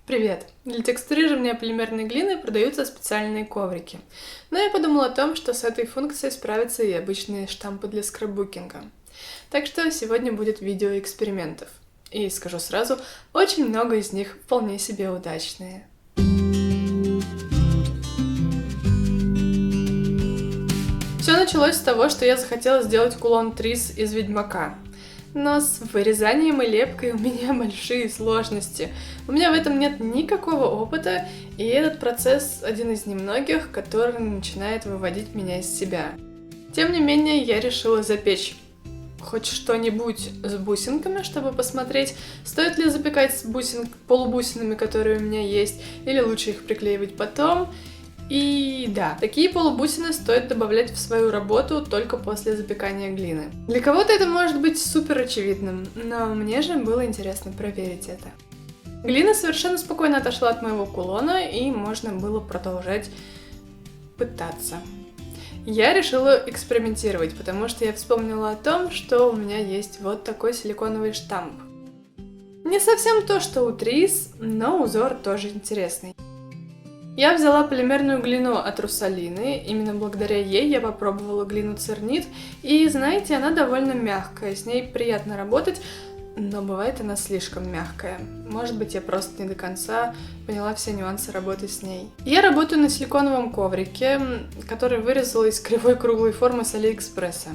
Привет! Для текстурирования полимерной глины продаются специальные коврики. Но я подумала о том, что с этой функцией справятся и обычные штампы для скрапбукинга. Так что сегодня будет видео экспериментов. И скажу сразу, очень много из них вполне себе удачные. Все началось с того, что я захотела сделать кулон Трис из Ведьмака. Но с вырезанием и лепкой у меня большие сложности. У меня в этом нет никакого опыта, и этот процесс один из немногих, который начинает выводить меня из себя. Тем не менее, я решила запечь хоть что-нибудь с бусинками, чтобы посмотреть, стоит ли запекать с полубусинами, которые у меня есть, или лучше их приклеивать потом. И да, такие полубусины стоит добавлять в свою работу только после запекания глины. Для кого-то это может быть супер очевидным, но мне же было интересно проверить это. Глина совершенно спокойно отошла от моего кулона, и можно было продолжать пытаться. Я решила экспериментировать, потому что я вспомнила о том, что у меня есть вот такой силиконовый штамп. Не совсем то, что у Трис, но узор тоже интересный. Я взяла полимерную глину от Русалины, именно благодаря ей я попробовала глину Цернит, и знаете, она довольно мягкая, с ней приятно работать, но бывает она слишком мягкая. Может быть, я просто не до конца поняла все нюансы работы с ней. Я работаю на силиконовом коврике, который вырезала из кривой круглой формы с Алиэкспресса.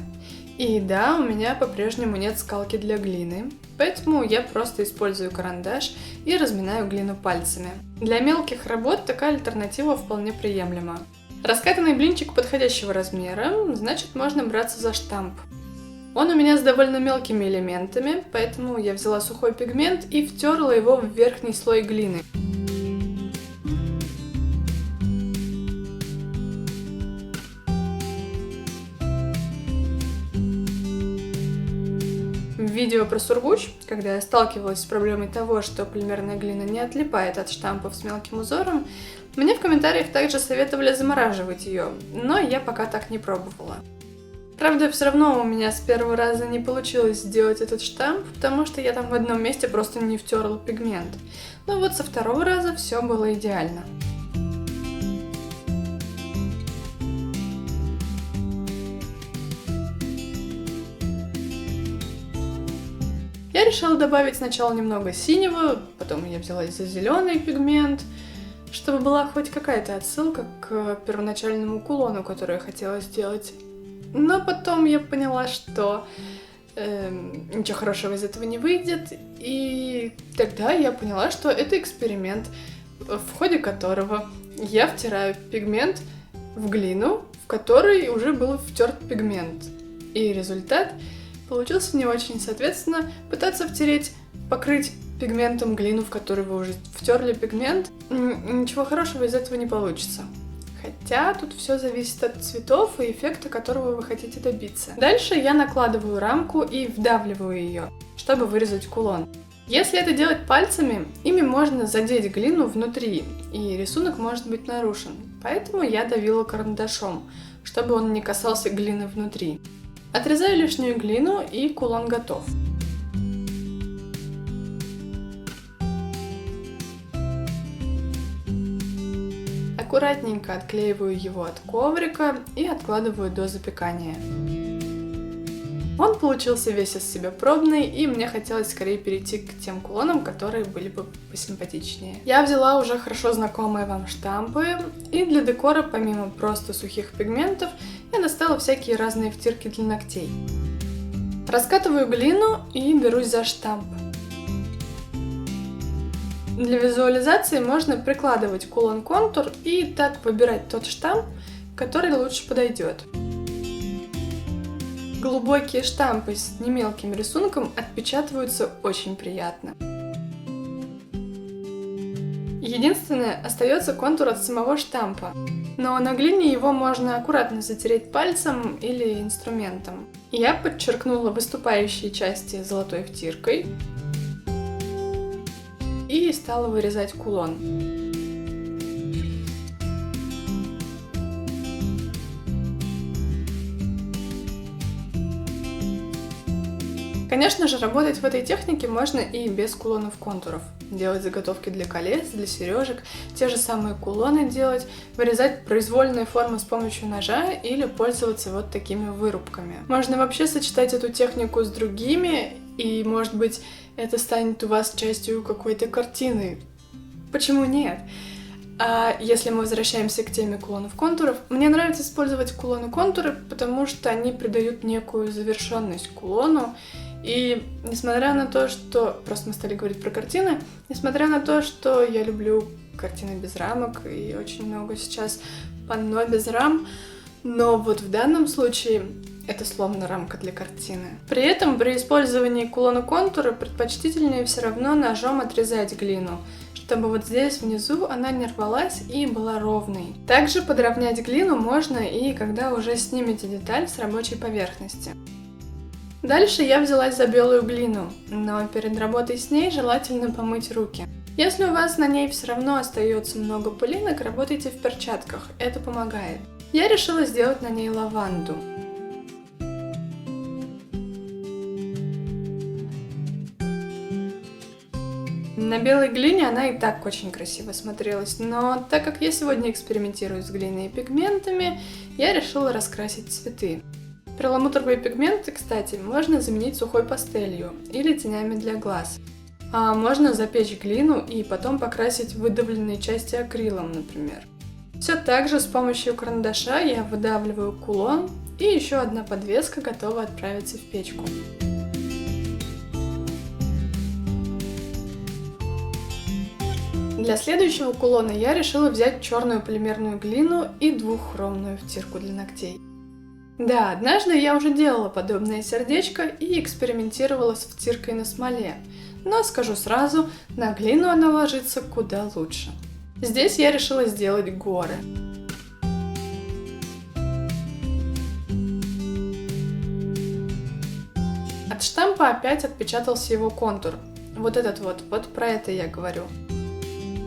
И да, у меня по-прежнему нет скалки для глины, поэтому я просто использую карандаш и разминаю глину пальцами. Для мелких работ такая альтернатива вполне приемлема. Раскатанный блинчик подходящего размера, значит, можно браться за штамп. Он у меня с довольно мелкими элементами, поэтому я взяла сухой пигмент и втерла его в верхний слой глины. В видео про сургуч, когда я сталкивалась с проблемой того, что полимерная глина не отлипает от штампов с мелким узором, мне в комментариях также советовали замораживать ее, но я пока так не пробовала. Правда, все равно у меня с первого раза не получилось сделать этот штамп, потому что я там в одном месте просто не втерла пигмент. Но вот со второго раза все было идеально. Я решила добавить сначала немного синего, потом я взялась за зеленый пигмент, чтобы была хоть какая-то отсылка к первоначальному кулону, который я хотела сделать. Но потом я поняла, что ничего хорошего из этого не выйдет, и тогда я поняла, что это эксперимент, в ходе которого я втираю пигмент в глину, в которой уже был втерт пигмент. И результат получился не очень. Соответственно, пытаться покрыть пигментом глину, в которой вы уже втерли пигмент, ничего хорошего из этого не получится. Хотя тут все зависит от цветов и эффекта, которого вы хотите добиться. Дальше я накладываю рамку и вдавливаю ее, чтобы вырезать кулон. Если это делать пальцами, ими можно задеть глину внутри, и рисунок может быть нарушен. Поэтому я давила карандашом, чтобы он не касался глины внутри. Отрезаю лишнюю глину, и кулон готов. Аккуратненько отклеиваю его от коврика и откладываю до запекания. Он получился весь из себя пробный, и мне хотелось скорее перейти к тем кулонам, которые были бы посимпатичнее. Я взяла уже хорошо знакомые вам штампы, и для декора, помимо просто сухих пигментов, я достала всякие разные втирки для ногтей. Раскатываю глину и берусь за штамп. Для визуализации можно прикладывать кулон-контур и так выбирать тот штамп, который лучше подойдет. Глубокие штампы с немелким рисунком отпечатываются очень приятно. Единственное, остается контур от самого штампа, но на глине его можно аккуратно затереть пальцем или инструментом. Я подчеркнула выступающие части золотой втиркой и стала вырезать кулон. Конечно же, работать в этой технике можно и без кулонов-контуров. Делать заготовки для колец, для сережек, те же самые кулоны делать, вырезать произвольные формы с помощью ножа или пользоваться вот такими вырубками. Можно вообще сочетать эту технику с другими, и, может быть, это станет у вас частью какой-то картины. Почему нет? А если мы возвращаемся к теме кулонов-контуров, мне нравится использовать кулоны-контуры, потому что они придают некую завершенность кулону. И несмотря на то, что... Просто мы стали говорить про картины. Несмотря на то, что я люблю картины без рамок, и очень много сейчас панно без рам, но вот в данном случае это словно рамка для картины. При этом при использовании кулона-контура предпочтительнее все равно ножом отрезать глину, чтобы вот здесь внизу она не рвалась и была ровной. Также подровнять глину можно и когда уже снимете деталь с рабочей поверхности. Дальше я взялась за белую глину, но перед работой с ней желательно помыть руки. Если у вас на ней все равно остается много пылинок, работайте в перчатках, это помогает. Я решила сделать на ней лаванду. На белой глине она и так очень красиво смотрелась, но так как я сегодня экспериментирую с глиной и пигментами, я решила раскрасить цветы. Перламутровые пигменты, кстати, можно заменить сухой пастелью или тенями для глаз. А можно запечь глину и потом покрасить выдавленные части акрилом, например. Все так же с помощью карандаша я выдавливаю кулон, и еще одна подвеска готова отправиться в печку. Для следующего кулона я решила взять черную полимерную глину и двуххромную втирку для ногтей. Да, однажды я уже делала подобное сердечко и экспериментировала с втиркой на смоле, но скажу сразу, на глину она ложится куда лучше. Здесь я решила сделать горы. От штампа опять отпечатался его контур. Вот этот вот про это я говорю.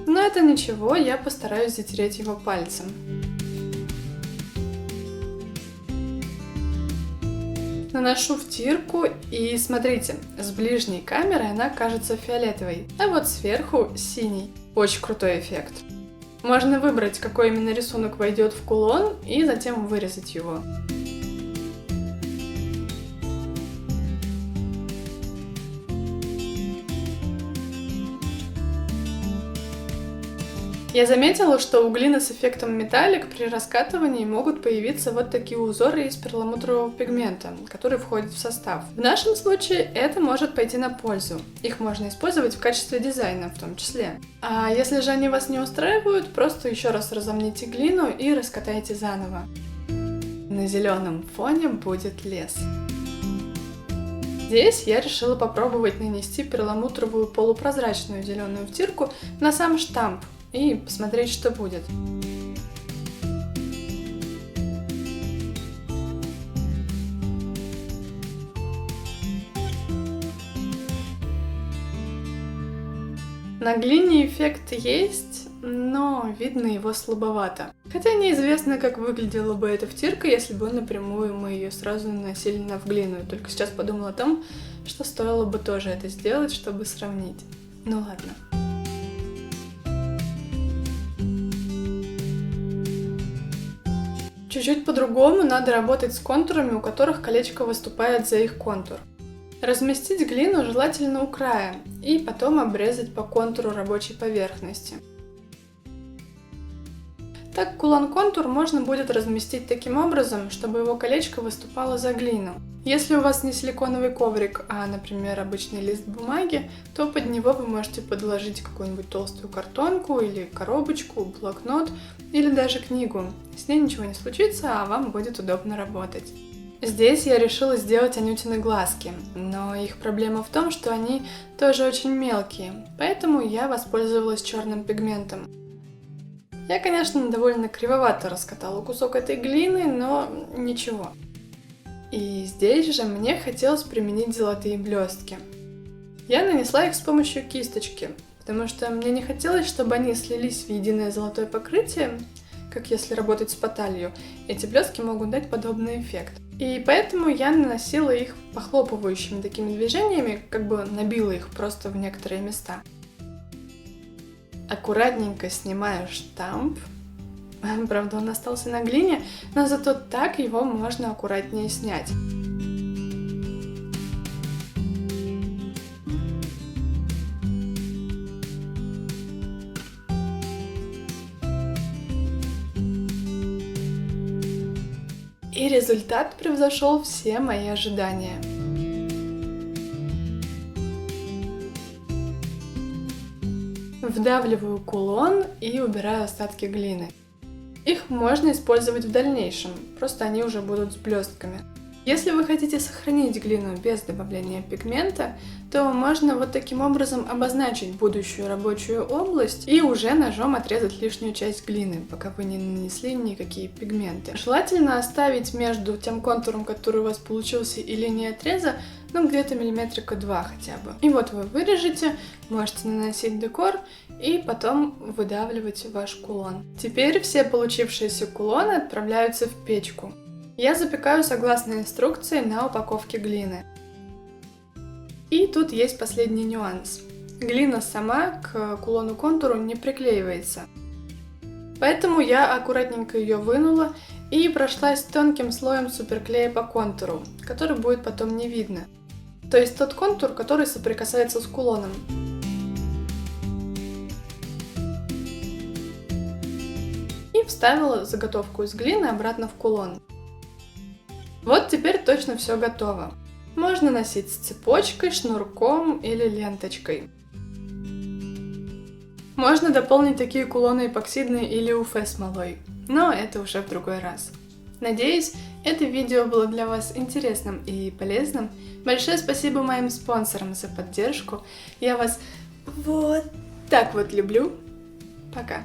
Но это ничего, я постараюсь затереть его пальцем. Наношу втирку и смотрите, с ближней камеры она кажется фиолетовой, а вот сверху синий. Очень крутой эффект. Можно выбрать, какой именно рисунок войдет в кулон и затем вырезать его. Я заметила, что у глины с эффектом металлик при раскатывании могут появиться вот такие узоры из перламутрового пигмента, который входит в состав. В нашем случае это может пойти на пользу. Их можно использовать в качестве дизайна в том числе. А если же они вас не устраивают, просто еще раз разомните глину и раскатайте заново. На зеленом фоне будет лес. Здесь я решила попробовать нанести перламутровую полупрозрачную зеленую втирку на сам штамп и посмотреть, что будет. На глине эффект есть, но видно его слабовато. Хотя неизвестно, как выглядела бы эта втирка, если бы напрямую мы ее сразу наносили в глину. Только сейчас подумала о том, что стоило бы тоже это сделать, чтобы сравнить. Ну ладно. Чуть-чуть по-другому надо работать с контурами, у которых колечко выступает за их контур. Разместить глину желательно у края и потом обрезать по контуру рабочей поверхности. Так кулон-контур можно будет разместить таким образом, чтобы его колечко выступало за глину. Если у вас не силиконовый коврик, а, например, обычный лист бумаги, то под него вы можете подложить какую-нибудь толстую картонку или коробочку, блокнот или даже книгу. С ней ничего не случится, а вам будет удобно работать. Здесь я решила сделать Анютины глазки, но их проблема в том, что они тоже очень мелкие, поэтому я воспользовалась черным пигментом. Я, конечно, довольно кривовато раскатала кусок этой глины, но ничего. И здесь же мне хотелось применить золотые блестки. Я нанесла их с помощью кисточки, потому что мне не хотелось, чтобы они слились в единое золотое покрытие, как если работать с поталью. Эти блестки могут дать подобный эффект. И поэтому я наносила их похлопывающими такими движениями, как бы набила их просто в некоторые места. Аккуратненько снимаю штамп. Правда, он остался на глине, но зато так его можно аккуратнее снять. И результат превзошел все мои ожидания. Вдавливаю кулон и убираю остатки глины. Их можно использовать в дальнейшем, просто они уже будут с блестками. Если вы хотите сохранить глину без добавления пигмента, то можно вот таким образом обозначить будущую рабочую область и уже ножом отрезать лишнюю часть глины, пока вы не нанесли никакие пигменты. Желательно оставить между тем контуром, который у вас получился, и линией отреза, ну где-то миллиметрика 2 хотя бы. И вот вы вырежете, можете наносить декор и потом выдавливать ваш кулон. Теперь все получившиеся кулоны отправляются в печку. Я запекаю согласно инструкции на упаковке глины. И тут есть последний нюанс. Глина сама к кулону-контуру не приклеивается. Поэтому я аккуратненько ее вынула и прошлась тонким слоем суперклея по контуру, который будет потом не видно. То есть тот контур, который соприкасается с кулоном. И вставила заготовку из глины обратно в кулон. Вот теперь точно все готово. Можно носить с цепочкой, шнурком или ленточкой. Можно дополнить такие кулоны эпоксидной или УФ-смолой, но это уже в другой раз. Надеюсь, это видео было для вас интересным и полезным. Большое спасибо моим спонсорам за поддержку. Я вас вот так вот люблю. Пока.